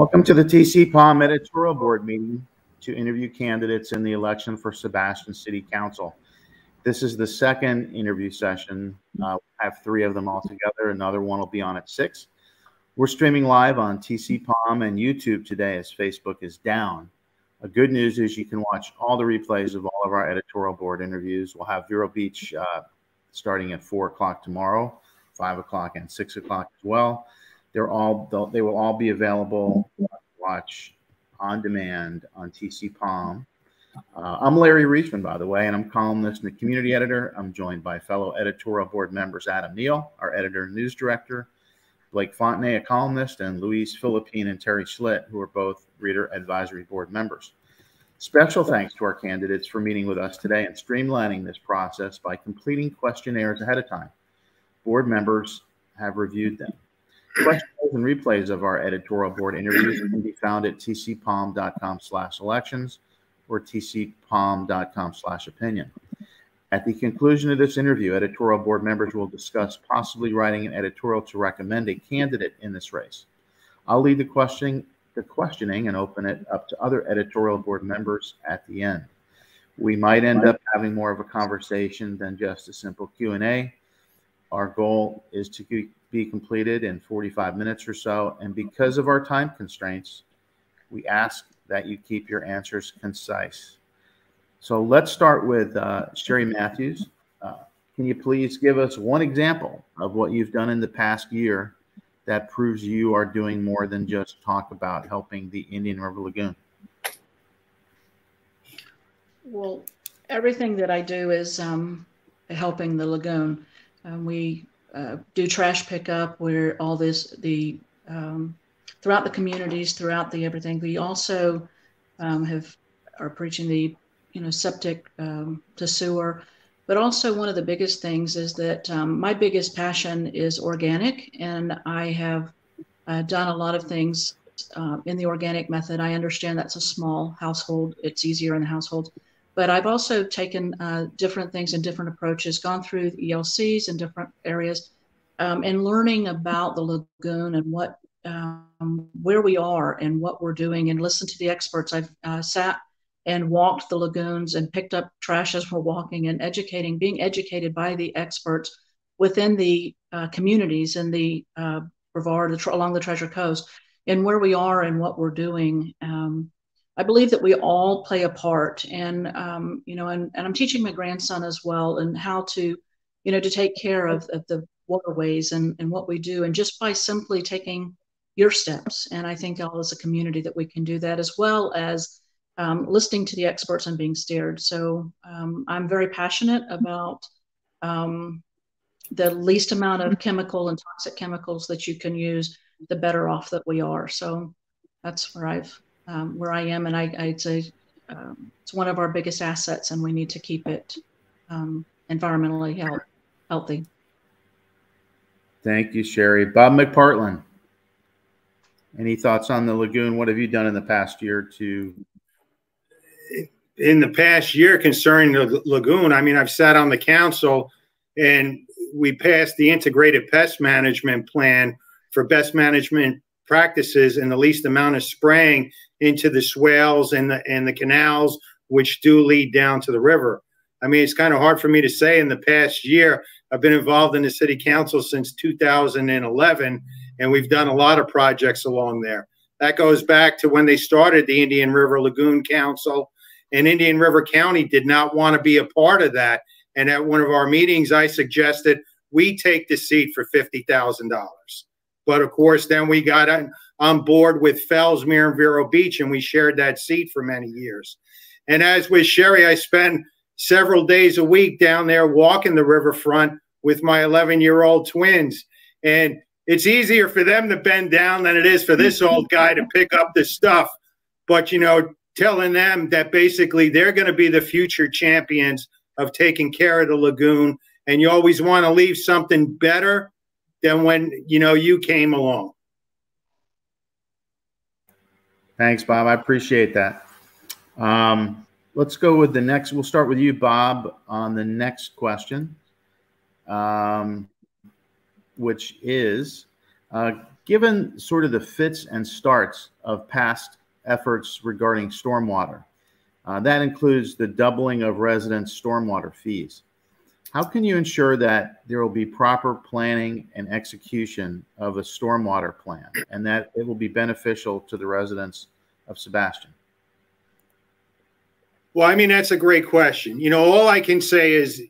Welcome to the TC Palm editorial board meeting to interview candidates in the election for Sebastian City Council. This is the second interview session. I have 3 of them all together. Another one will be on at 6. We're streaming live on TC Palm and YouTube today as Facebook is down. The good news is you can watch all the replays of all of our editorial board interviews. We'll have Vero Beach starting at 4 o'clock tomorrow, 5 o'clock and 6 o'clock as well. They will all be available to watch on demand on TC Palm. I'm Larry Reisman, by the way, and I'm columnist and the community editor. I'm joined by fellow editorial board members Adam Neal, our editor and news director, Blake Fontenay, a columnist, and Louise Philippine and Terry Schlitt, who are both reader advisory board members. Special thanks to our candidates for meeting with us today and streamlining this process by completing questionnaires ahead of time. Board members have reviewed them. Questions and replays of our editorial board interviews can be found at tcpalm.com/elections or tcpalm.com/opinion. At the conclusion of this interview, editorial board members will discuss possibly writing an editorial to recommend a candidate in this race. I'll lead the questioning and open it up to other editorial board members at the end. We might end up having more of a conversation than just a simple Q&A. Our goal is to be completed in 45 minutes or so, and because of our time constraints, we ask that you keep your answers concise. So let's start with Sherry Matthews. Can you please give us one example of what you've done in the past year that proves you are doing more than just talk about helping the Indian River Lagoon? Well, everything that I do is helping the lagoon. We do trash pickup where all this, throughout the communities, throughout the everything. We also are preaching the, septic to sewer. But also one of the biggest things is that my biggest passion is organic, and I have done a lot of things in the organic method. I understand that's a small household. It's easier in the household. But I've also taken different things and different approaches, gone through the ELCs in different areas, and learning about the lagoon and what, where we are and what we're doing, and listen to the experts. I've sat and walked the lagoons and picked up trash as we're walking, and being educated by the experts within the communities in the Brevard, along the Treasure Coast, and where we are and what we're doing. I believe that we all play a part, and and I'm teaching my grandson as well, and how to, to take care of the waterways and what we do, and just by simply taking your steps. And I think all as a community that we can do that, as well as listening to the experts and being steered. So I'm very passionate about the least amount of chemical and toxic chemicals that you can use, the better off that we are. So that's where where I am, and I'd say it's one of our biggest assets, and we need to keep it environmentally healthy. Thank you, Sherry. Bob McPartland, any thoughts on the lagoon? What have you done in the past year to? In the past year concerning the lagoon, I mean, I've sat on the council, and we passed the integrated pest management plan for best management practices and the least amount of spraying into the swales and the canals, which do lead down to the river. I mean, it's kind of hard for me to say. In the past year, I've been involved in the city council since 2011, and we've done a lot of projects along there. That goes back to when they started the Indian River Lagoon Council, and Indian River County did not want to be a part of that. And at one of our meetings, I suggested we take the seat for $50,000. But of course, then we got on board with Fellsmere and Vero Beach, and we shared that seat for many years. And as with Sherry, I spend several days a week down there walking the riverfront with my 11-year-old twins. And it's easier for them to bend down than it is for this old guy to pick up the stuff. But, telling them that basically they're going to be the future champions of taking care of the lagoon. And you always want to leave something better than when, you came along. Thanks, Bob. I appreciate that. Let's go with the next. We'll start with you, Bob, on the next question, which is, Given sort of the fits and starts of past efforts regarding stormwater, that includes the doubling of residents' stormwater fees. How can you ensure that there will be proper planning and execution of a stormwater plan and that it will be beneficial to the residents of Sebastian? Well, I mean, that's a great question. You know, all I can say is,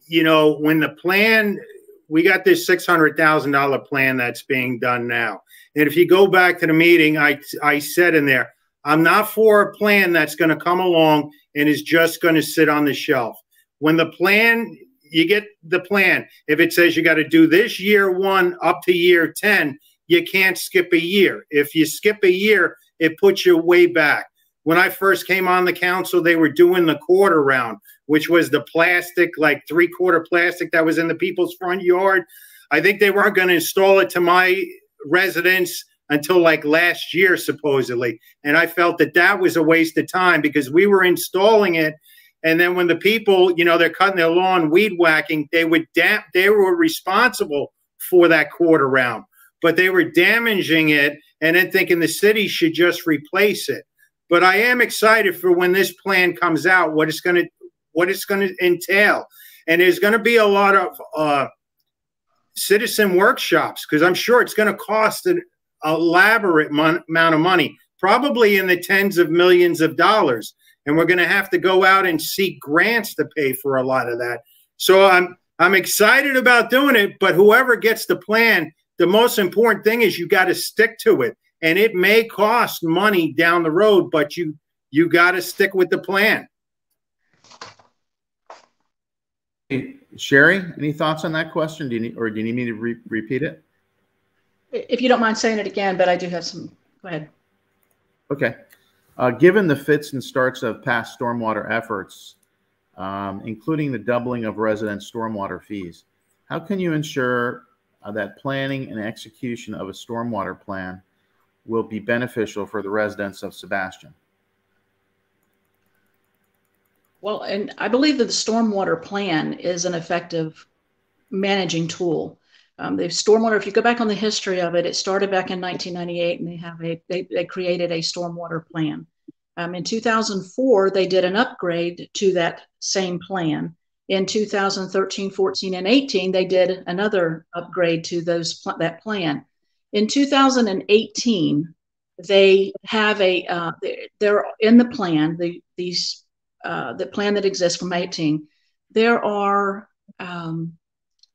you know, when the plan, we got this $600,000 plan that's being done now. And if you go back to the meeting, I said in there, I'm not for a plan that's going to come along and is just going to sit on the shelf. When the plan, you get the plan. If it says you got to do this year 1 up to year 10, you can't skip a year. If you skip a year, it puts you way back. When I first came on the council, they were doing the quarter round, which was the plastic, like 3/4 plastic that was in the people's front yard. I think they weren't going to install it to my residence until like last year, supposedly. And I felt that that was a waste of time because we were installing it. And then when the people, you know, they're cutting their lawn, weed whacking, they were responsible for that quarter round, but they were damaging it and then thinking the city should just replace it. But I am excited for when this plan comes out, what it's going to entail. And there's going to be a lot of citizen workshops because I'm sure it's going to cost an elaborate amount of money, probably in the tens of millions of dollars. And we're going to have to go out and seek grants to pay for a lot of that. So I'm excited about doing it, but whoever gets the plan, the most important thing is you got to stick to it. And it may cost money down the road, but you got to stick with the plan. Hey, Sherry, any thoughts on that question? Do you need me to repeat it? If you don't mind saying it again, but I do have some. Go ahead. Okay. Given the fits and starts of past stormwater efforts, including the doubling of resident stormwater fees, how can you ensure that planning and execution of a stormwater plan will be beneficial for the residents of Sebastian? Well, and I believe that the stormwater plan is an effective managing tool. The stormwater, if you go back on the history of it, it started back in 1998, and they created a stormwater plan. In 2004, they did an upgrade to that same plan. In 2013, 14, and 18, they did another upgrade to that plan. In 2018, they have they're in the plan, the plan that exists from 18. There are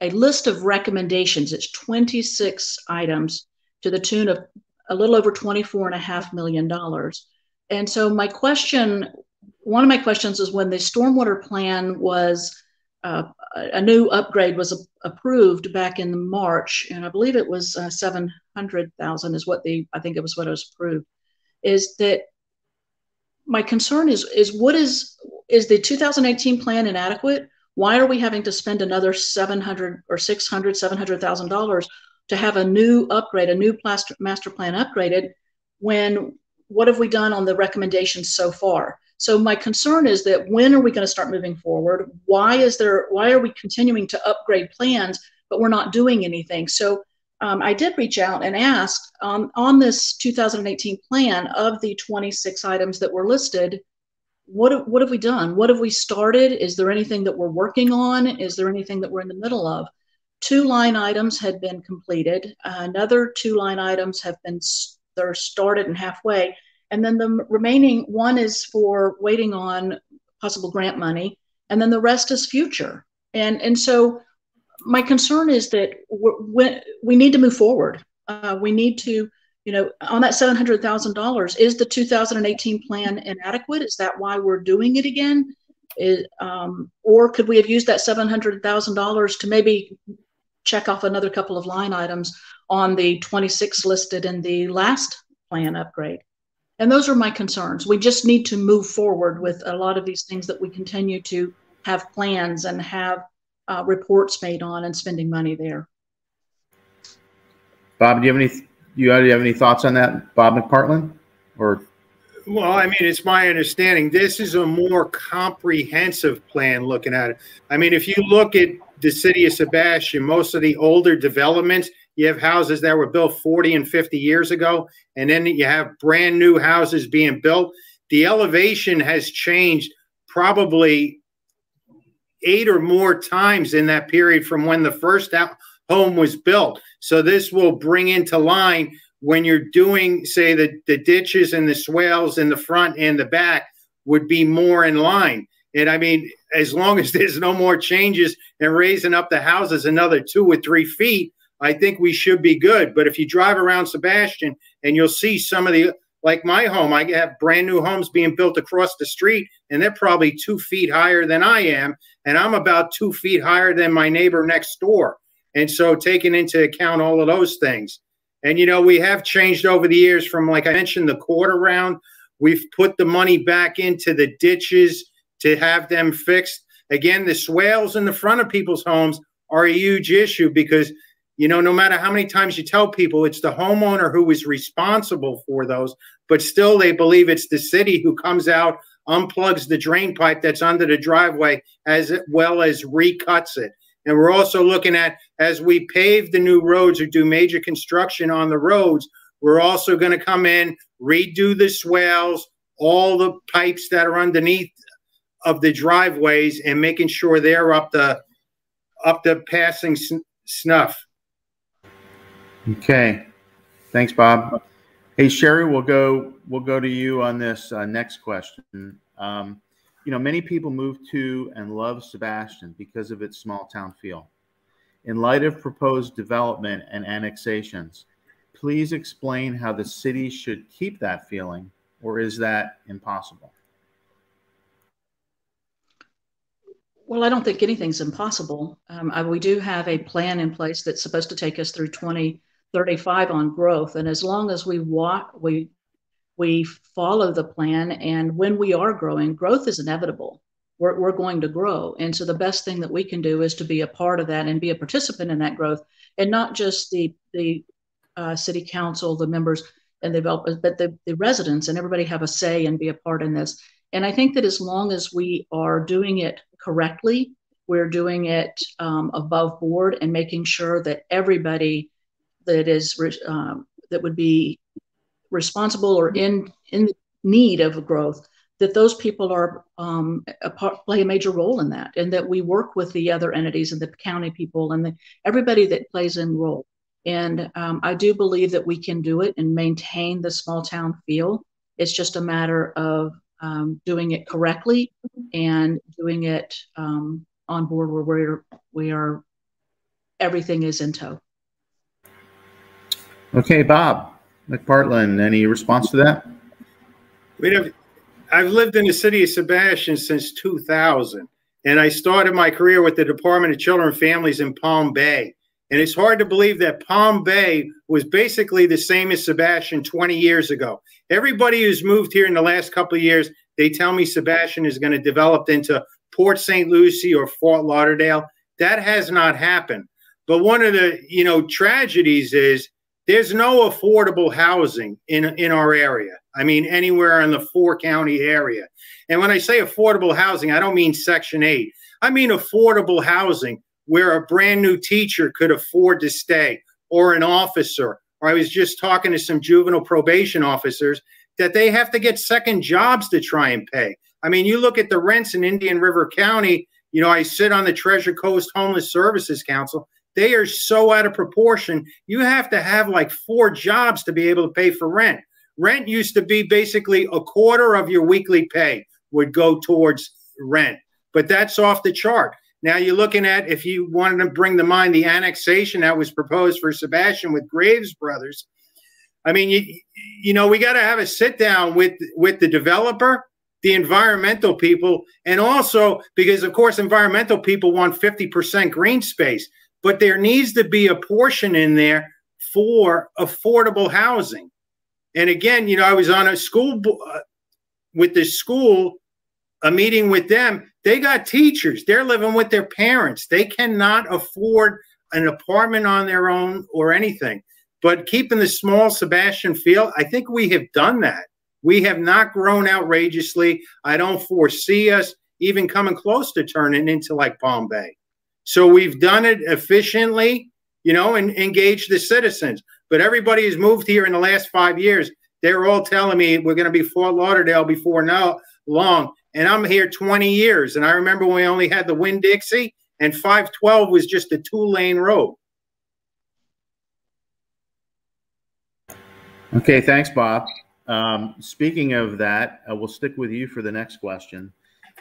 a list of recommendations. It's 26 items to the tune of a little over $24.5 million. And so one of my questions is when the stormwater plan was, a new upgrade was approved back in March, and I believe it was 700,000 is what I think it was what it was approved, is that my concern is the 2018 plan inadequate? Why are we having to spend another $700,000 to have a new upgrade, a new master plan upgraded, when what have we done on the recommendations so far? So my concern is that when are we going to start moving forward? Why are we continuing to upgrade plans, but we're not doing anything? So I did reach out and ask on this 2018 plan, of the 26 items that were listed, what have we done? What have we started? Is there anything that we're working on? Is there anything that we're in the middle of? 2 line items had been completed. Another 2 line items they're started and halfway. And then the remaining 1 is for waiting on possible grant money. And then the rest is future. And so my concern is that we need to move forward. We need to, on that $700,000, is the 2018 plan inadequate? Is that why we're doing it again? Or could we have used that $700,000 to maybe check off another couple of line items on the 26 listed in the last plan upgrade? And those are my concerns. We just need to move forward with a lot of these things that we continue to have plans and have reports made on and spending money there. Bob, do you already have any thoughts on that, Bob McPartland? Or well, I mean, it's my understanding this is a more comprehensive plan looking at it. I mean, if you look at the city of Sebastian, most of the older developments, you have houses that were built 40 and 50 years ago, and then you have brand new houses being built. The elevation has changed probably 8 or more times in that period from when the first home was built. So this will bring into line when you're doing, say, the ditches and the swales in the front and the back would be more in line. And I mean, as long as there's no more changes and raising up the houses another 2 or 3 feet, I think we should be good. But if you drive around Sebastian and you'll see some of the, like my home, I have brand new homes being built across the street, and they're probably 2 feet higher than I am. And I'm about 2 feet higher than my neighbor next door. And so taking into account all of those things. And, you know, we have changed over the years from, like I mentioned, the quarter round. We've put the money back into the ditches to have them fixed. Again, the swales in the front of people's homes are a huge issue because, you know, no matter how many times you tell people it's the homeowner who is responsible for those, but still they believe it's the city who comes out, unplugs the drain pipe that's under the driveway as well as recuts it. And we're also looking at, as we pave the new roads or do major construction on the roads, we're also going to come in, redo the swales, all the pipes that are underneath of the driveways, and making sure they're up the passing snuff. Okay, thanks, Bob. Hey, Sherry, we'll go to you on this next question. You know, many people move to and love Sebastian because of its small town feel. In light of proposed development and annexations, please explain how the city should keep that feeling, or is that impossible? Well, I don't think anything's impossible. We do have a plan in place that's supposed to take us through 2035 on growth. And as long as we follow the plan, and when we are growing, growth is inevitable. We're going to grow. And so the best thing that we can do is to be a part of that and be a participant in that growth, and not just the city council, the members and the developers, but the residents and everybody have a say and be a part in this. And I think that as long as we are doing it correctly, we're doing it above board and making sure that everybody that is that would be responsible or in need of growth, that those people are play a major role in that, and that we work with the other entities and the county people and everybody that plays in role. And I do believe that we can do it and maintain the small town feel. It's just a matter of doing it correctly and doing it on board where we are, everything is in tow. Okay, Bob McPartland, any response to that? I've lived in the city of Sebastian since 2000, and I started my career with the Department of Children and Families in Palm Bay. And it's hard to believe that Palm Bay was basically the same as Sebastian 20 years ago. Everybody who's moved here in the last couple of years, they tell me Sebastian is going to develop into Port St. Lucie or Fort Lauderdale. That has not happened. But one of the, you know, tragedies is there's no affordable housing in our area. I mean, anywhere in the 4-county area. And when I say affordable housing, I don't mean Section 8. I mean affordable housing where a brand new teacher could afford to stay, or an officer. Or I was just talking to some juvenile probation officers that they have to get second jobs to try and pay. I mean, you look at the rents in Indian River County, you know, I sit on the Treasure Coast Homeless Services Council. They are so out of proportion. You have to have like 4 jobs to be able to pay for rent. Rent used to be basically a quarter of your weekly pay would go towards rent, but that's off the chart. Now you're looking at, if you wanted to bring to mind the annexation that was proposed for Sebastian with Graves Brothers. I mean, you know, we got to have a sit down with the developer, the environmental people, and also because, of course, environmental people want 50% green space, but there needs to be a portion in there for affordable housing. And again, you know, I was on a school with the school, a meeting with them. They got teachers. They're living with their parents. They cannot afford an apartment on their own or anything. But keeping the small Sebastian feel, I think we have done that. We have not grown outrageously. I don't foresee us even coming close to turning into like Palm Bay. So we've done it efficiently, you know, and engaged the citizens. But everybody who's moved here in the last 5 years, they're all telling me we're going to be Fort Lauderdale before long. And I'm here 20 years. And I remember when we only had the Winn-Dixie, and 512 was just a 2-lane road. Okay, thanks, Bob. Speaking of that, we'll stick with you for the next question,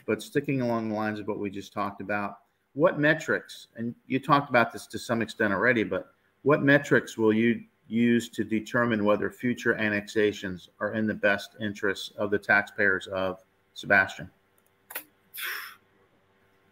but sticking along the lines of what we just talked about, what metrics, and you talked about this to some extent already, but what metrics will you use to determine whether future annexations are in the best interests of the taxpayers of Sebastian?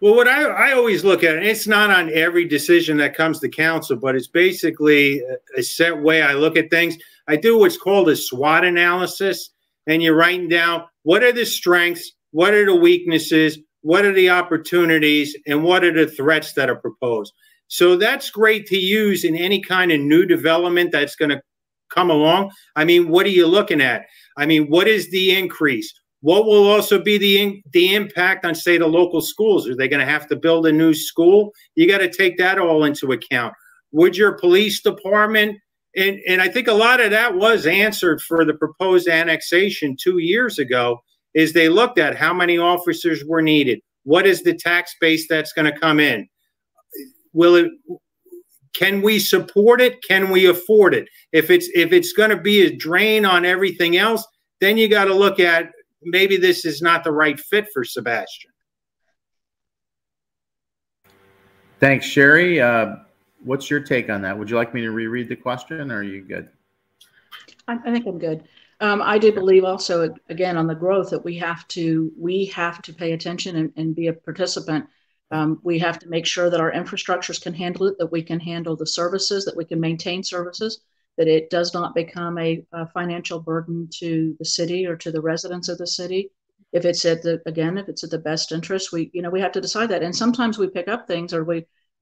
Well, what I always look at, and it's not on every decision that comes to council, but it's basically a set way I look at things. I do what's called a SWOT analysis, and you're writing down what are the strengths, what are the weaknesses, what are the opportunities, and what are the threats that are proposed. So that's great to use in any kind of new development that's going to come along. I mean, what are you looking at? I mean, what is the increase? What will also be the impact on, say, the local schools? Are they going to have to build a new school? You got to take that all into account. Would your police department, and I think a lot of that was answered for the proposed annexation 2 years ago, is they looked at how many officers were needed. What is the tax base that's going to come in? Can we support it? Can we afford it? If it's going to be a drain on everything else, then you got to look at maybe this is not the right fit for Sebastian. Thanks, Sherry. What's your take on that? Would you like me to reread the question, or are you good? I think I'm good. I do believe also, again, on the growth that we have to pay attention and be a participant. We have to make sure that our infrastructures can handle it, that we can handle the services, that we can maintain services, that it does not become a financial burden to the city or to the residents of the city. If it's at the best interest, we have to decide that. And sometimes we pick up things, or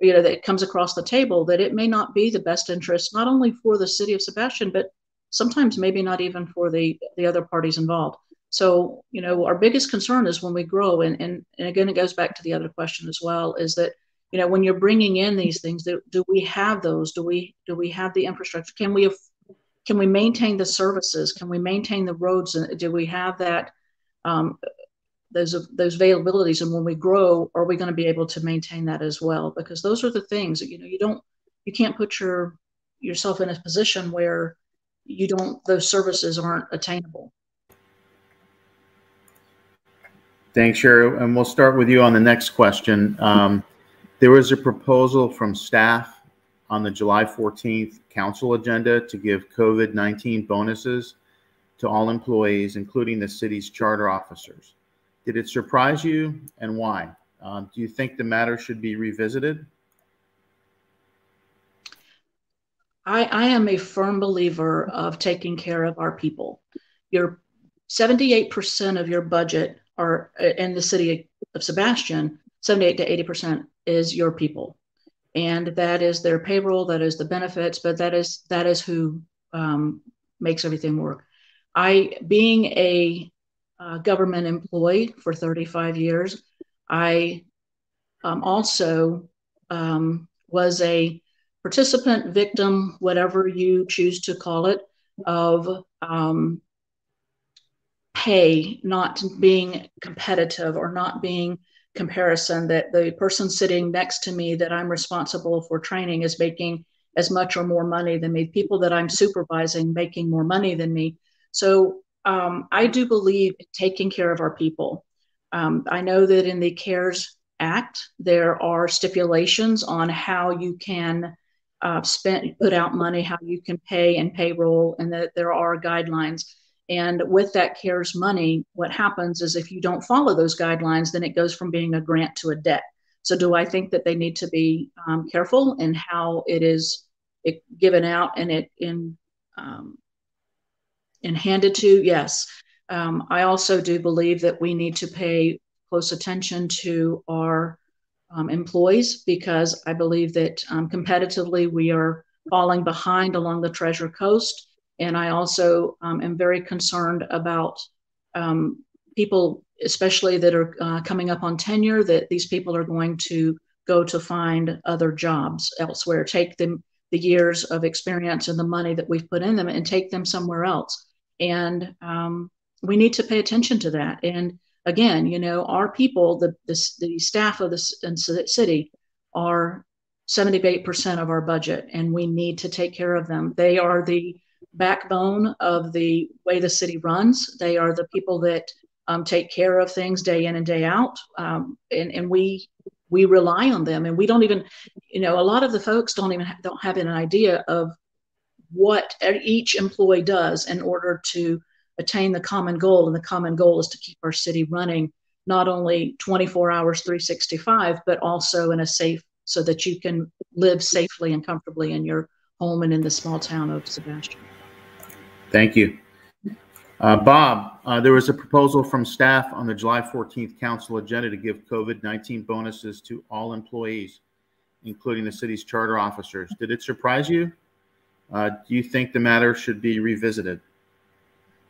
that it comes across the table that it may not be the best interest, not only for the city of Sebastian, but sometimes maybe not even for the other parties involved. So, our biggest concern is when we grow, and again, it goes back to the other question as well, is that, when you're bringing in these things, do we have those? Do we have the infrastructure? Can we maintain the services? Can we maintain the roads? And do we have that, those availabilities? And when we grow, are we going to be able to maintain that as well? Because those are the things that, you can't put yourself in a position where those services aren't attainable. Thanks, Sherry. And we'll start with you on the next question. There was a proposal from staff on the July 14th council agenda to give COVID-19 bonuses to all employees, including the city's charter officers. Did it surprise you, and why? Do you think the matter should be revisited? I am a firm believer of taking care of our people. Your 78% of your budget are in the city of Sebastian, 78 to 80% is your people. And that is their payroll, that is the benefits, but that is who makes everything work. Being a government employee for 35 years, I also was a participant, victim, whatever you choose to call it, of pay not being competitive or not being comparison, that the person sitting next to me that I'm responsible for training is making as much or more money than me, people that I'm supervising making more money than me. So I do believe in taking care of our people. I know that in the CARES Act, there are stipulations on how you can put out money, how you can pay and payroll, and that there are guidelines. And with that CARES money, what happens is if you don't follow those guidelines, then it goes from being a grant to a debt. So do I think that they need to be careful in how it is given out and handed to? Yes. I also do believe that we need to pay close attention to our employees, because I believe that competitively we are falling behind along the Treasure Coast. And I also am very concerned about people, especially that are coming up on tenure, that these people are going to go to find other jobs elsewhere, take them the years of experience and the money that we've put in them and take them somewhere else. And we need to pay attention to that. And again, you know, our people, the staff of the city are 78% of our budget, and we need to take care of them. They are the backbone of the way the city runs. They are the people that take care of things day in and day out. And we rely on them, and we don't even, you know, a lot of the folks don't have an idea of what each employee does in order to attain the common goal. And the common goal is to keep our city running, not only 24 hours, 365, but also in a safe, so that you can live safely and comfortably in your home and in the small town of Sebastian. Thank you. Bob, there was a proposal from staff on the July 14th council agenda to give COVID-19 bonuses to all employees, including the city's charter officers. Did it surprise you? Do you think the matter should be revisited?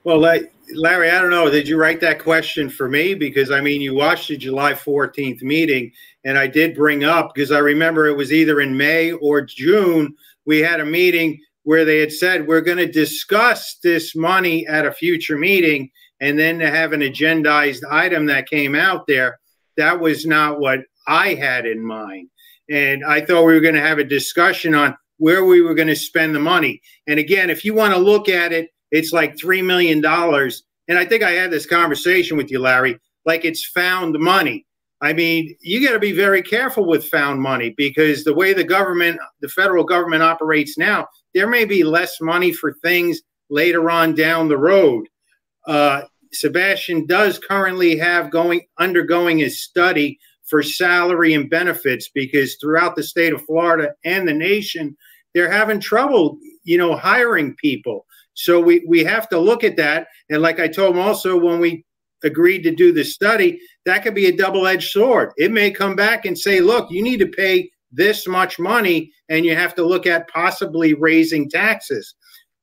Well, Larry, I don't know. Did you write that question for me? Because, I mean, you watched the July 14th meeting, and I did bring up, because I remember it was either in May or June, we had a meeting where they had said, we're going to discuss this money at a future meeting, and then to have an agendized item that came out there. That was not what I had in mind. And I thought we were going to have a discussion on where we were going to spend the money. And again, if you want to look at it, it's like $3 million. And I think I had this conversation with you, Larry, like it's found money. I mean, you got to be very careful with found money, because the way the government, the federal government operates now, there may be less money for things later on down the road. Sebastian does currently have undergoing a study for salary and benefits, because throughout the state of Florida and the nation, they're having trouble, you know, hiring people. So we have to look at that. And like I told him also, when we agreed to do the study, that could be a double-edged sword. It may come back and say, look, you need to pay this much money, and you have to look at possibly raising taxes.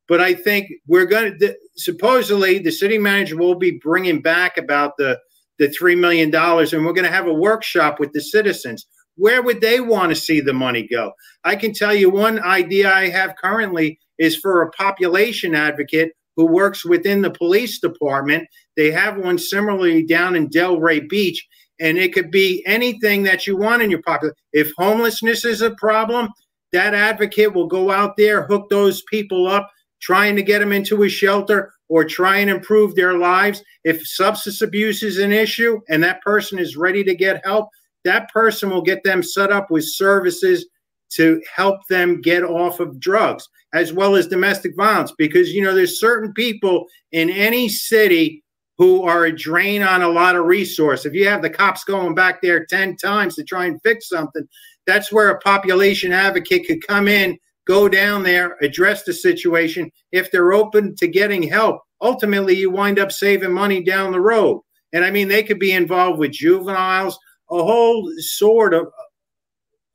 But I think we're going to, supposedly the city manager will be bringing back about the $3 million, and we're going to have a workshop with the citizens. Where would they want to see the money go? I can tell you one idea I have currently is for a population advocate who works within the police department. They have one similarly down in Delray Beach, and it could be anything that you want in your population. If homelessness is a problem, that advocate will go out there, hook those people up, trying to get them into a shelter or try and improve their lives. If substance abuse is an issue and that person is ready to get help, that person will get them set up with services to help them get off of drugs, as well as domestic violence. Because, you know, there's certain people in any city who are a drain on a lot of resource. If you have the cops going back there 10 times to try and fix something, that's where a population advocate could come in, go down there, address the situation. If they're open to getting help, ultimately you wind up saving money down the road. And I mean, they could be involved with juveniles, a whole sort of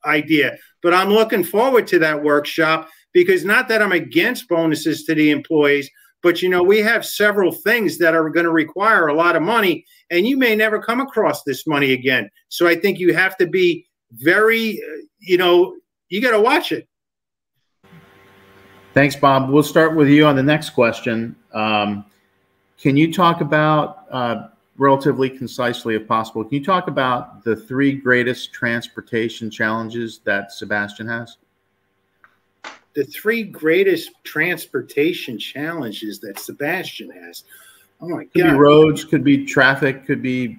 idea. But I'm looking forward to that workshop, because not that I'm against bonuses to the employees, but, you know, we have several things that are going to require a lot of money, and you may never come across this money again. So I think you have to be very, you know, you got to watch it. Thanks, Bob. We'll start with you on the next question. Can you talk about, relatively concisely if possible, can you talk about the 3 greatest transportation challenges that Sebastian has? The 3 greatest transportation challenges that Sebastian has. Oh my God. Could be roads, could be traffic, could be,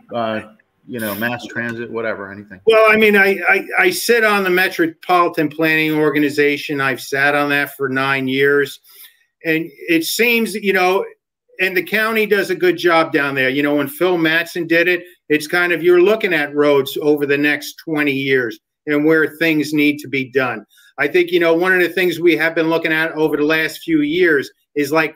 you know, mass transit, whatever, anything. Well, I mean, I sit on the Metropolitan Planning Organization. I've sat on that for 9 years. And it seems, you know, and the county does a good job down there. You know, when Phil Mattson did it, it's kind of, you're looking at roads over the next 20 years and where things need to be done. I think, you know, one of the things we have been looking at over the last few years is like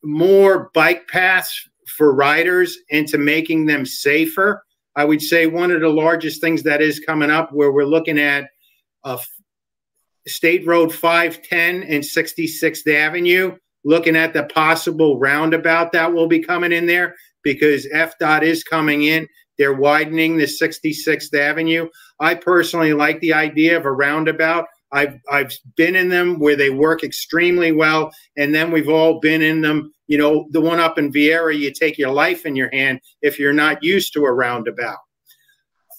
more bike paths for riders into making them safer. I would say one of the largest things that is coming up, where we're looking at State Road 510 and 66th Avenue, looking at the possible roundabout that will be coming in there, because FDOT is coming in. They're widening the 66th Avenue. I personally like the idea of a roundabout. I've been in them where they work extremely well, and then we've all been in them. You know, the one up in Viera, you take your life in your hand if you're not used to a roundabout.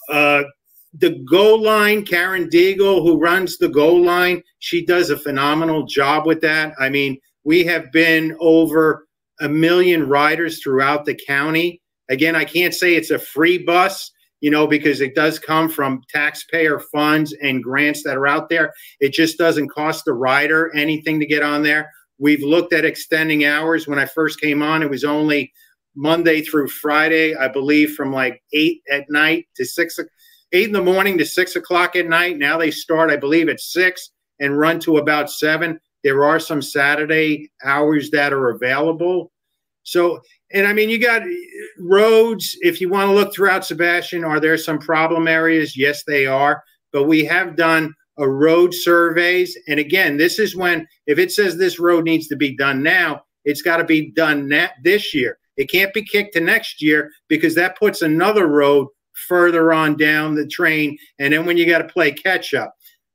The GO line, Karen Deagle, who runs the GO line, she does a phenomenal job with that. I mean, we have been over 1 million riders throughout the county. Again, I can't say it's a free bus, you know, because it does come from taxpayer funds and grants that are out there. It just doesn't cost the rider anything to get on there. We've looked at extending hours. When I first came on, it was only Monday through Friday, I believe, from like 8 at night to 8 in the morning to 6 o'clock at night. Now they start, I believe, at 6 and run to about 7. There are some Saturday hours that are available. So, and I mean, you got roads. If you want to look throughout Sebastian, are there some problem areas? Yes, they are. But we have done a road surveys. And again, this is when, if it says this road needs to be done now, it's got to be done this year. It can't be kicked to next year, because that puts another road further on down the train. And then when you got to play catch up.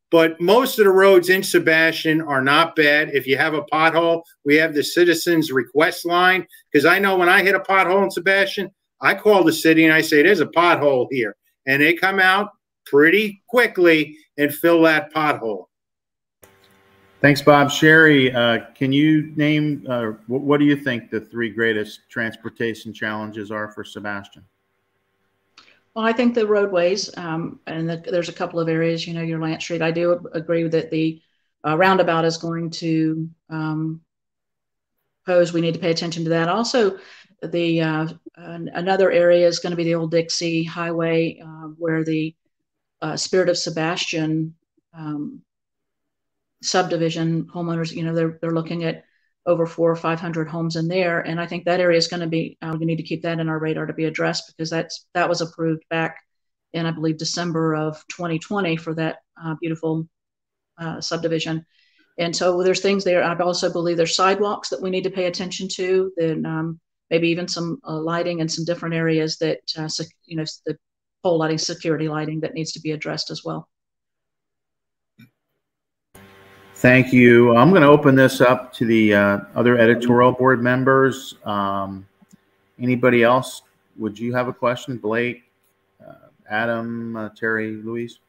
But most of the roads in Sebastian are not bad. If you have a pothole, we have the citizens request line. Because I know when I hit a pothole in Sebastian, I call the city and I say, there's a pothole here. And they come out pretty quickly and fill that pothole. Thanks, Bob. Sherry, can you name, what do you think the 3 greatest transportation challenges are for Sebastian? Well, I think the roadways, and there's a couple of areas, you know, your Lance Street. I do agree that the roundabout is going to pose. We need to pay attention to that. Also, the another area is going to be the Old Dixie Highway, where the Spirit of Sebastian subdivision homeowners, you know, they're looking at over 400 or 500 homes in there. And I think that area is going to be, we need to keep that in our radar to be addressed, because that was approved back in, I believe, December of 2020 for that beautiful subdivision. And so there's things there. I also believe there's sidewalks that we need to pay attention to, then maybe even some lighting in some different areas that, you know, the pole lighting, security lighting that needs to be addressed as well. Thank you. I'm going to open this up to the other editorial board members. Anybody else? Would you have a question? Blake, Adam, Terry, Louise?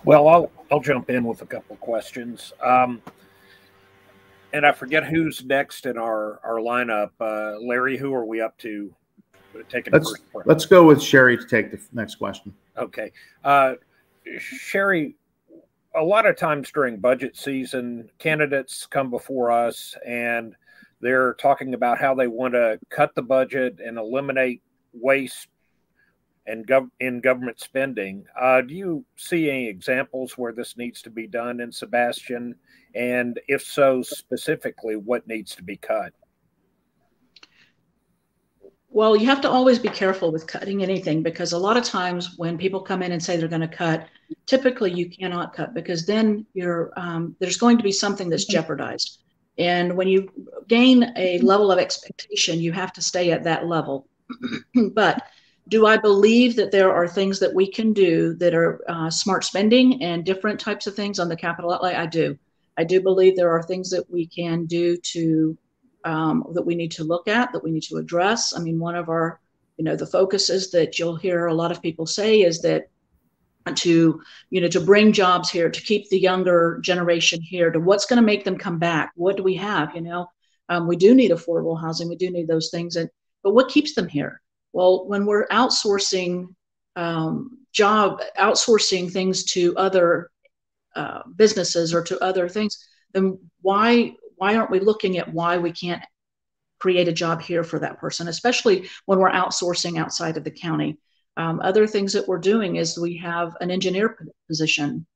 Well, I'll jump in with a couple of questions. And I forget who's next in our lineup. Larry, who are we up to? Let's go with Sherry to take the next question. Okay. Sherry, a lot of times during budget season, candidates come before us and they're talking about how they want to cut the budget and eliminate waste and in government spending. Do you see any examples where this needs to be done in Sebastian? And if so, specifically, what needs to be cut? Well, you have to always be careful with cutting anything, because a lot of times when people come in and say they're going to cut, typically you cannot cut, because then there's going to be something that's jeopardized. And when you gain a level of expectation, you have to stay at that level. But do I believe that there are things that we can do that are smart spending and different types of things on the capital outlay? I do. I do believe there are things that we can do to that we need to look at, that we need to address. I mean, one of our, you know, the focuses that you'll hear a lot of people say is that to bring jobs here, to keep the younger generation here, to what's going to make them come back. What do we have? You know, we do need affordable housing. We do need those things. But what keeps them here? Well, when we're outsourcing outsourcing things to other businesses or to other things, then why aren't we looking at why we can't create a job here for that person, especially when we're outsourcing outside of the county? Other things that we're doing is we have an engineer position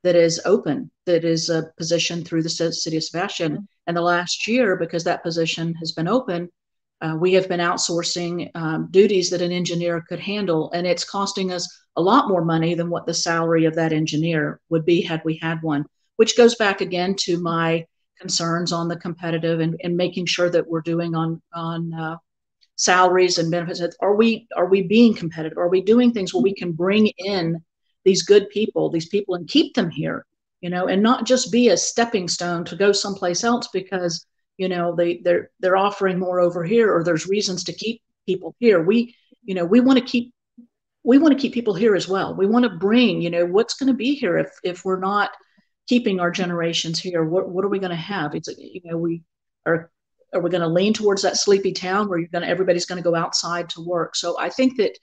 that is open, that is a position through the city of Sebastian. And the last year, because that position has been open, we have been outsourcing duties that an engineer could handle. And it's costing us a lot more money than what the salary of that engineer would be had we had one, which goes back again to my concerns on the competitive and making sure that we're doing on salaries and benefits. Are we being competitive? Are we doing things where we can bring in these good people, and keep them here, and not just be a stepping stone to go someplace else because, they're offering more over here, or there's reasons to keep people here. We want to keep people here as well. We want to bring, what's going to be here if we're not keeping our generations here. What are we going to have? It's, are we going to lean towards that sleepy town where everybody's going to go outside to work? So I think that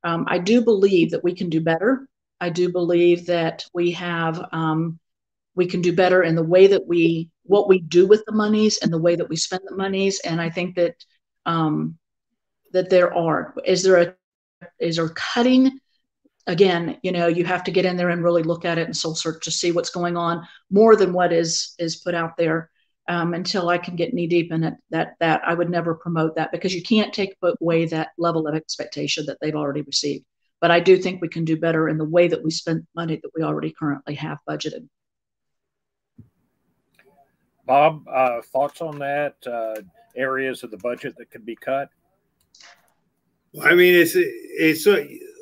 I do believe that we can do better. I do believe that we can do better in the way that what we do with the monies and the way that we spend the monies. And I think that is there cutting? Again, you have to get in there and really look at it and soul search to see what's going on more than what is put out there. Until I can get knee deep in it, that I would never promote that, because you can't take away that level of expectation that they've already received. But I do think we can do better in the way that we spend money that we already currently have budgeted. Bob, thoughts on that? Areas of the budget that could be cut? I mean, it's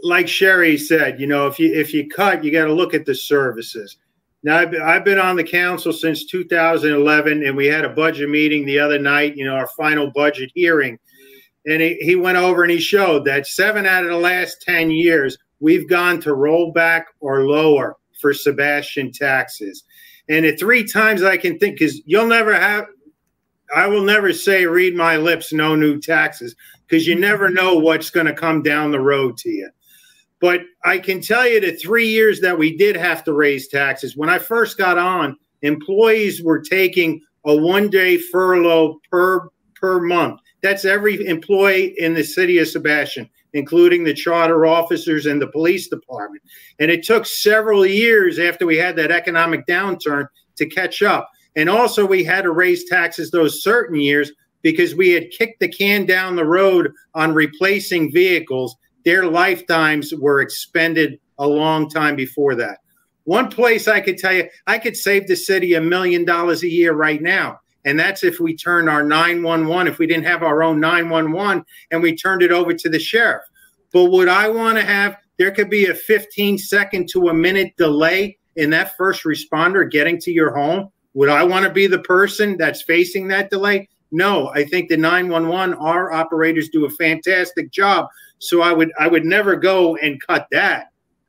like Sherry said, if you cut, you got to look at the services. Now, I've been on the council since 2011, and we had a budget meeting the other night, our final budget hearing. And he went over and he showed that 7 out of the last 10 years, we've gone to rollback or lower for Sebastian taxes. And at 3 times I can think, because I will never say, read my lips, no new taxes, because you never know what's going to come down the road to you. But I can tell you the 3 years that we did have to raise taxes, when I first got on, employees were taking a 1-day furlough per month. That's every employee in the city of Sebastian, including the charter officers and the police department. And it took several years after we had that economic downturn to catch up. And also we had to raise taxes those certain years because we had kicked the can down the road on replacing vehicles. Their lifetimes were expended a long time before that. One place I could tell you, I could save the city $1 million a year right now. And that's if we turned our 911, if we didn't have our own 911 and we turned it over to the sheriff. But would I want to have, there could be a 15-second to a minute delay in that first responder getting to your home. Would I want to be the person that's facing that delay? No, I think the 911, our operators do a fantastic job. So I would never go and cut that.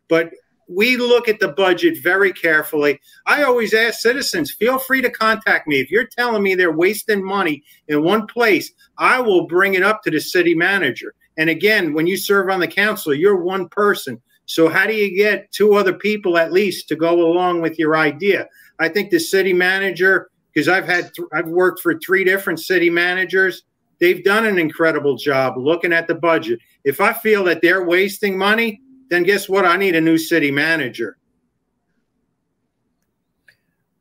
But we look at the budget very carefully. I always ask citizens, feel free to contact me. If you're telling me they're wasting money in one place, I will bring it up to the city manager. And again, when you serve on the council, you're one person. So how do you get 2 other people at least to go along with your idea? I think the city manager, because I've worked for 3 different city managers, they've done an incredible job looking at the budget. If I feel that they're wasting money, then guess what? I need a new city manager.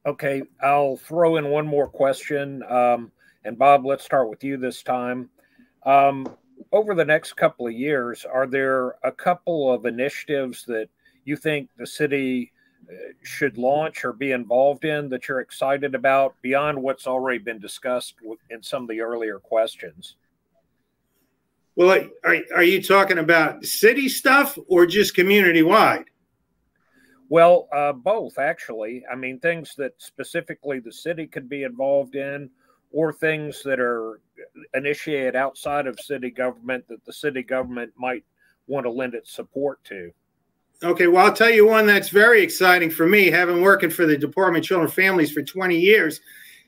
Okay, I'll throw in one more question. And Bob, let's start with you this time. Over the next couple of years, are there a couple of initiatives that you think the city should launch or be involved in that you're excited about beyond what's already been discussed in some of the earlier questions? Well, are you talking about city stuff or just community-wide? Well, both, actually. I mean, things that specifically the city could be involved in, or things that are initiated outside of city government that the city government might want to lend its support to. Okay, well, I'll tell you one that's very exciting for me, having working for the Department of Children and Families for 20 years.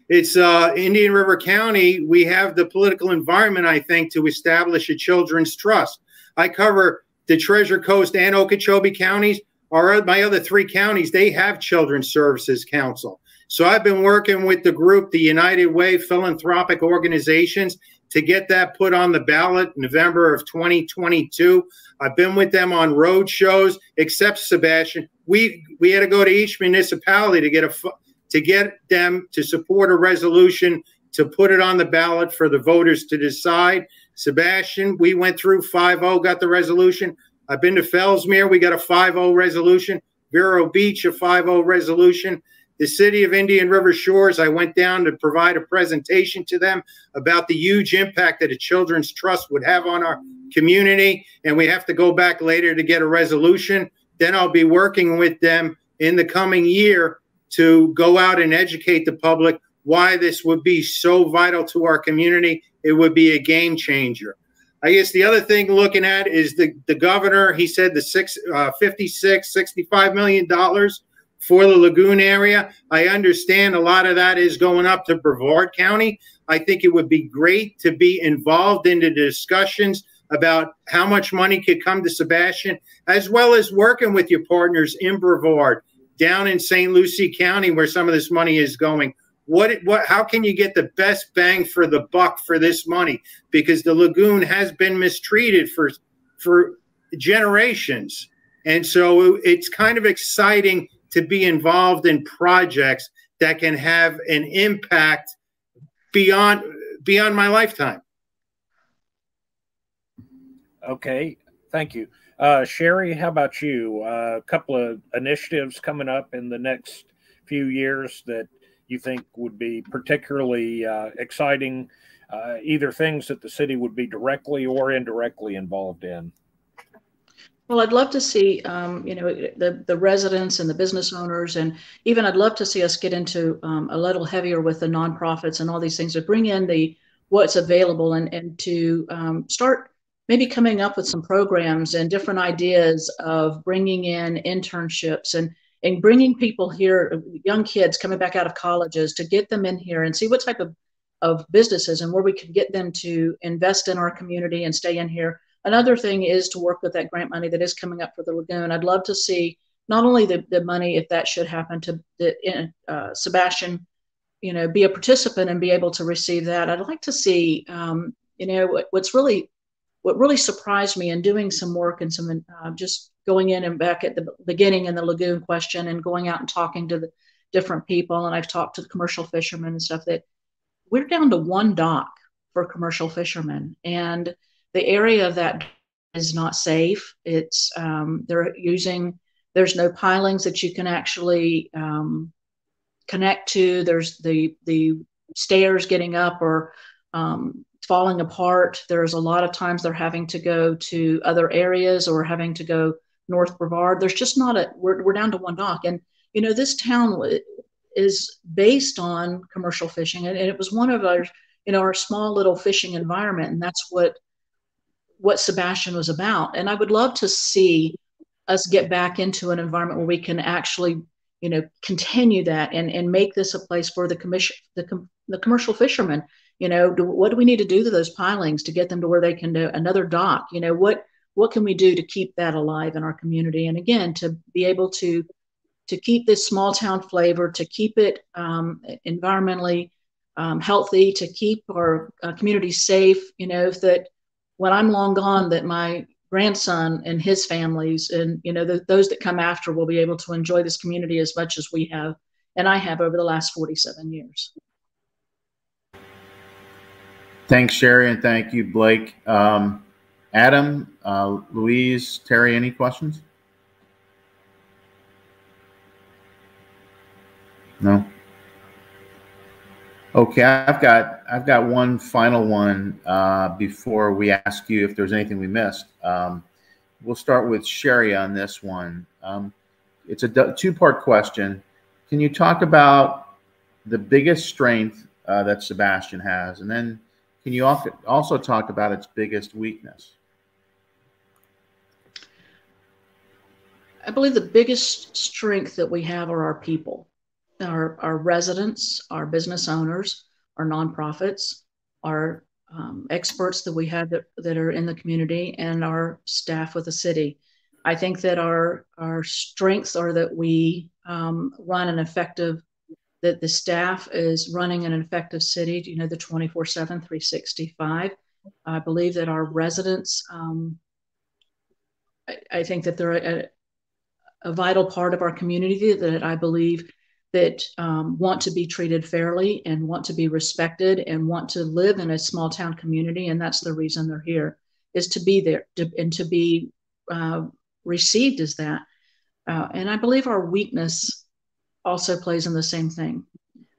It's Indian River County. We have the political environment, I think, to establish a children's trust. I cover the Treasure Coast and Okeechobee counties. My other 3 counties, they have Children's Services Council. So I've been working with the group, the United Way Philanthropic Organizations, to get that put on the ballot November of 2022. I've been with them on road shows, except Sebastian. We had to go to each municipality to get them to support a resolution to put it on the ballot for the voters to decide. Sebastian, we went through 5-0, got the resolution. I've been to Fellsmere. We got a 5-0 resolution. Vero Beach, a 5-0 resolution. The city of Indian River Shores, I went down to provide a presentation to them about the huge impact that a children's trust would have on our community. And we have to go back later to get a resolution. Then I'll be working with them in the coming year to go out and educate the public why this would be so vital to our community. It would be a game changer. I guess the other thing looking at is the governor. He said the $65 million for the lagoon area. I understand a lot of that is going up to Brevard County. I think it would be great to be involved in the discussions about how much money could come to Sebastian, as well as working with your partners in Brevard, down in St. Lucie County, where some of this money is going. How can you get the best bang for the buck for this money? Because the lagoon has been mistreated for generations. And so it's kind of exciting to be involved in projects that can have an impact beyond my lifetime. Okay, thank you. Sherry, how about you? A couple of initiatives coming up in the next few years that you think would be particularly exciting, either things that the city would be directly or indirectly involved in? Well, I'd love to see, the residents and the business owners, and even I'd love to see us get into a little heavier with the nonprofits and all these things to bring in what's available and to start maybe coming up with some programs and different ideas of bringing in internships and bringing people here, young kids coming back out of colleges, to get them in here and see what type of businesses and where we could get them to invest in our community and stay in here. Another thing is to work with that grant money that is coming up for the lagoon. I'd love to see not only the money, if that should happen, to Sebastian, be a participant and be able to receive that. I'd like to see, what really surprised me in doing some work and some just going in and back at the beginning in the lagoon question and going out and talking to the different people. And I've talked to the commercial fishermen and stuff, that we're down to one dock for commercial fishermen. And the area of that is not safe. It's there's no pilings that you can actually connect to. There's the stairs getting up or falling apart. There's a lot of times they're having to go to other areas or having to go North Brevard. There's just we're down to one dock. And, this town is based on commercial fishing. And it was one of our small little fishing environment. And that's what Sebastian was about. And I would love to see us get back into an environment where we can actually, continue that and make this a place for the commercial fishermen. What do we need to do to those pilings to get them to where they can do another dock? What can we do to keep that alive in our community? And again, to be able to keep this small town flavor, to keep it environmentally healthy, to keep our community safe, that when I'm long gone, that my grandson and his families and, those that come after will be able to enjoy this community as much as we have, and I have over the last 47 years. Thanks, Sherry, and thank you, Blake. Adam, Louise, Terry, any questions? No? Okay, I've got one final one before we ask you if there's anything we missed. We'll start with Sherry on this one. It's a two-part question. Can you talk about the biggest strength that Sebastian has, and then can you also talk about its biggest weakness? I believe the biggest strength that we have are our people. Our residents, our business owners, our nonprofits, our experts that we have that are in the community, and our staff with the city. I think that our strengths are that we run an effective, that the staff is running an effective city, the 24/7, 365. I believe that our residents, I think that they're a vital part of our community that I believe that want to be treated fairly and want to be respected and want to live in a small town community. And that's the reason they're here, is to be there and to be received as that. And I believe our weakness also plays in the same thing.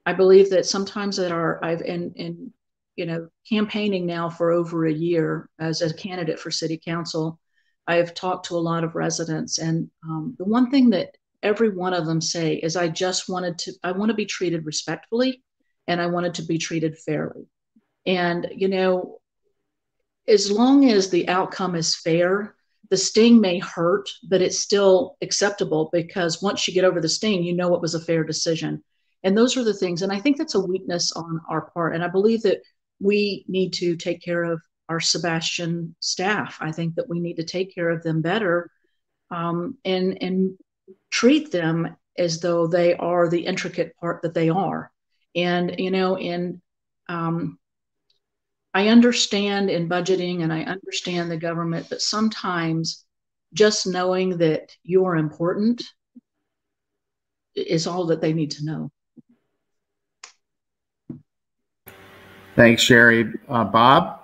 I believe that sometimes I've in campaigning now for over a year as a candidate for city council, I've talked to a lot of residents, and the one thing that every one of them say is, I want to be treated respectfully, and I wanted to be treated fairly. And, as long as the outcome is fair, the sting may hurt, but it's still acceptable, because once you get over the sting, it was a fair decision. And those are the things. And I think that's a weakness on our part. And I believe that we need to take care of our Sebastian staff. I think that we need to take care of them better, and treat them as though they are the intricate part that they are. And, I understand in budgeting, and I understand the government, but sometimes just knowing that you're important is all that they need to know. Thanks, Sherry. Bob,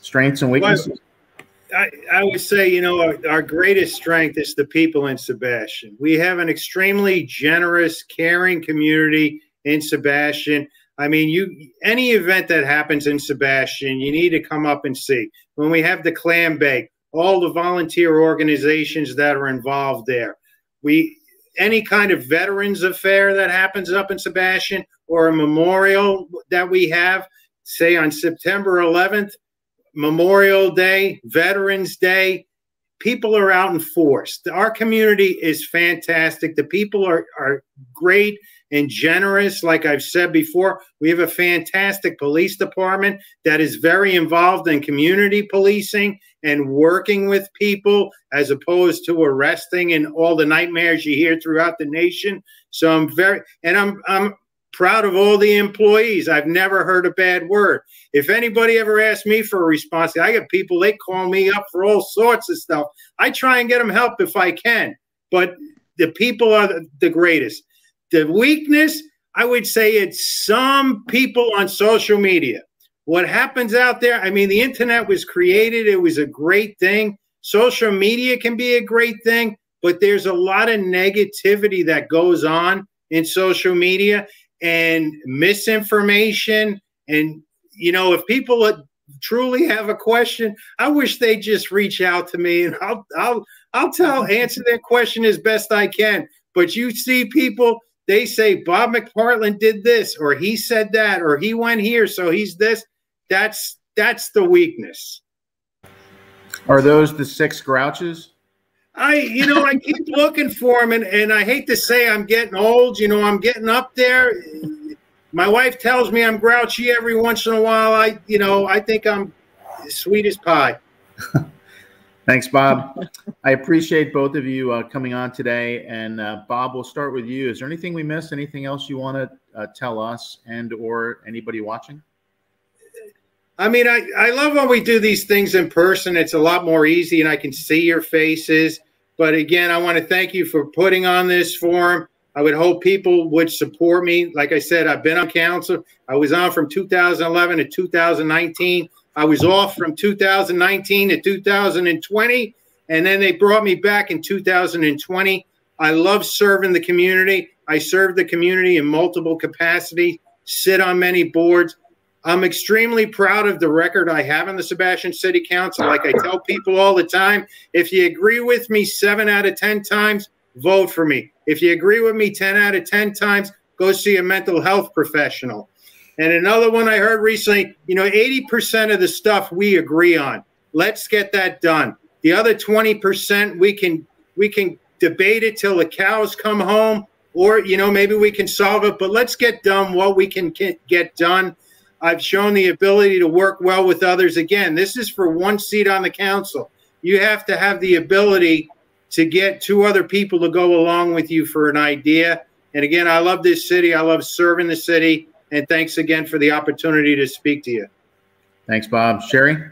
strengths and weaknesses? Well, I would say, our greatest strength is the people in Sebastian. We have an extremely generous, caring community in Sebastian. I mean, any event that happens in Sebastian, you need to come up and see. When we have the clam bake, all the volunteer organizations that are involved there, any kind of veterans affair that happens up in Sebastian, or a memorial that we have, say on September 11th, Memorial Day, Veterans Day, people are out in force. Our community is fantastic. The people are great and generous. Like I've said before, we have a fantastic police department that is very involved in community policing and working with people, as opposed to arresting and all the nightmares you hear throughout the nation. So I'm proud of all the employees. I've never heard a bad word. If anybody ever asks me for a response, I get people, they call me up for all sorts of stuff. I try and get them help if I can, but the people are the greatest. The weakness, I would say, it's some people on social media. What happens out there, I mean, the internet was created. It was a great thing. Social media can be a great thing, but there's a lot of negativity that goes on in social media, and misinformation. And, if people truly have a question, I wish they'd just reach out to me, and I'll answer their question as best I can. But you see people, they say Bob McPartland did this, or he said that, or he went here, so he's this. That's the weakness. Are those the 6 grouches? I keep looking for them, and I hate to say I'm getting old. I'm getting up there. My wife tells me I'm grouchy every once in a while. I think I'm sweet as pie. Thanks, Bob. I appreciate both of you coming on today. And Bob, we'll start with you. Is there anything we missed? Anything else you want to tell us and or anybody watching? I mean, I love when we do these things in person. It's a lot more easy, and I can see your faces. But again, I want to thank you for putting on this forum. I would hope people would support me. Like I said, I've been on council. I was on from 2011 to 2019. I was off from 2019 to 2020, and then they brought me back in 2020. I love serving the community. I serve the community in multiple capacities, sit on many boards. I'm extremely proud of the record I have in the Sebastian City Council. Like I tell people all the time, if you agree with me 7 out of 10 times, vote for me. If you agree with me 10 out of 10 times, go see a mental health professional. And another one I heard recently, 80% of the stuff we agree on. Let's get that done. The other 20%, we can debate it till the cows come home, or, maybe we can solve it, but let's get done what we can get done. I've shown the ability to work well with others. Again, this is for 1 seat on the council. You have to have the ability to get 2 other people to go along with you for an idea. And again, I love this city. I love serving the city. And thanks again for the opportunity to speak to you. Thanks, Bob. Sherry?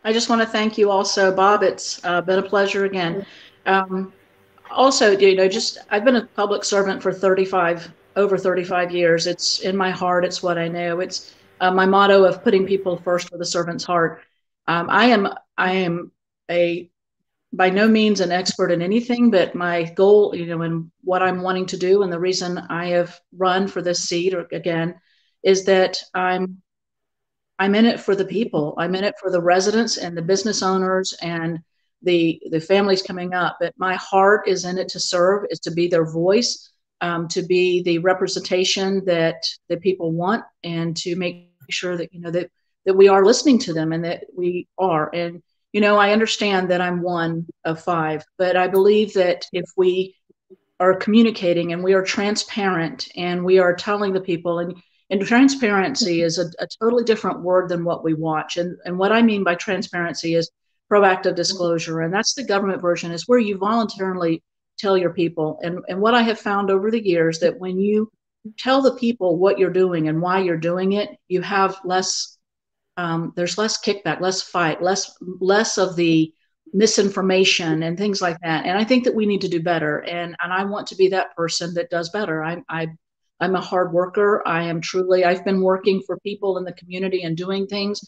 I just want to thank you also, Bob. It's been a pleasure again. Also, I've been a public servant for over 35 years. It's in my heart. It's what I know. It's my motto of putting people first with a servant's heart. I am a by no means an expert in anything, but my goal, you know, and what I'm wanting to do, and the reason I have run for this seat, or again, is that I'm in it for the people. I'm in it for the residents and the business owners and the families coming up. But my heart is in it to serve, is to be their voice, to be the representation that the people want, and to make sure that, you know, that we are listening to them, and that we are. And you know, I understand that I'm one of 5, but I believe that if we are communicating and we are transparent and we are telling the people, and transparency is a totally different word than what we watch. And what I mean by transparency is proactive disclosure. And that's the government version, is where you voluntarily tell your people. And what I have found over the years, that when you tell the people what you're doing and why you're doing it, you have less, there's less kickback, less fight, less of the misinformation and things like that. And I think that we need to do better. And I want to be that person that does better. I'm a hard worker. I've been working for people in the community and doing things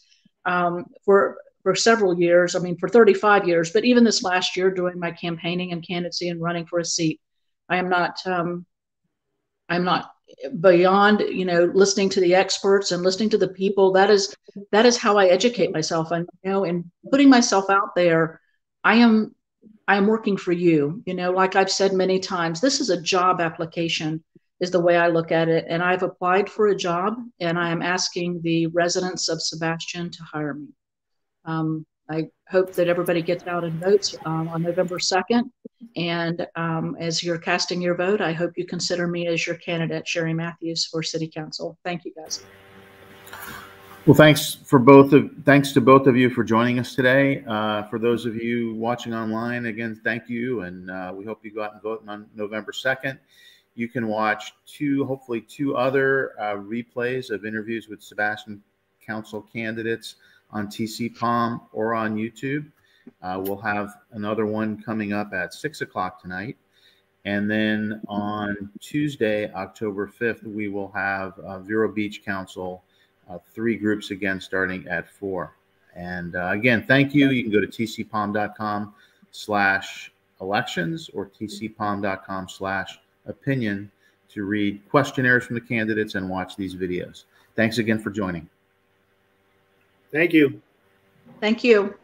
for several years. I mean, for 35 years, but even this last year doing my campaigning and candidacy and running for a seat, I'm not beyond, you know, listening to the experts and listening to the people. That is how I educate myself. And, you know, and putting myself out there, I am working for you. You know, like I've said many times, this is a job application, is the way I look at it. And I've applied for a job, and I am asking the residents of Sebastian to hire me. I hope that everybody gets out and votes on November 2nd. And as you're casting your vote, I hope you consider me as your candidate, Sherry Matthews, for City Council. Thank you, guys. Well, thanks to both of you for joining us today. For those of you watching online, again, thank you. And we hope you go out and vote on November 2nd. You can watch hopefully two other replays of interviews with Sebastian Council candidates on TC-POM or on YouTube. We'll have another one coming up at 6 o'clock tonight. And then on Tuesday, October 5th, we will have Vero Beach Council, 3 groups again, starting at 4. And again, thank you. You can go to tcpom.com/elections or tcpom.com/opinion to read questionnaires from the candidates and watch these videos. Thanks again for joining. Thank you. Thank you.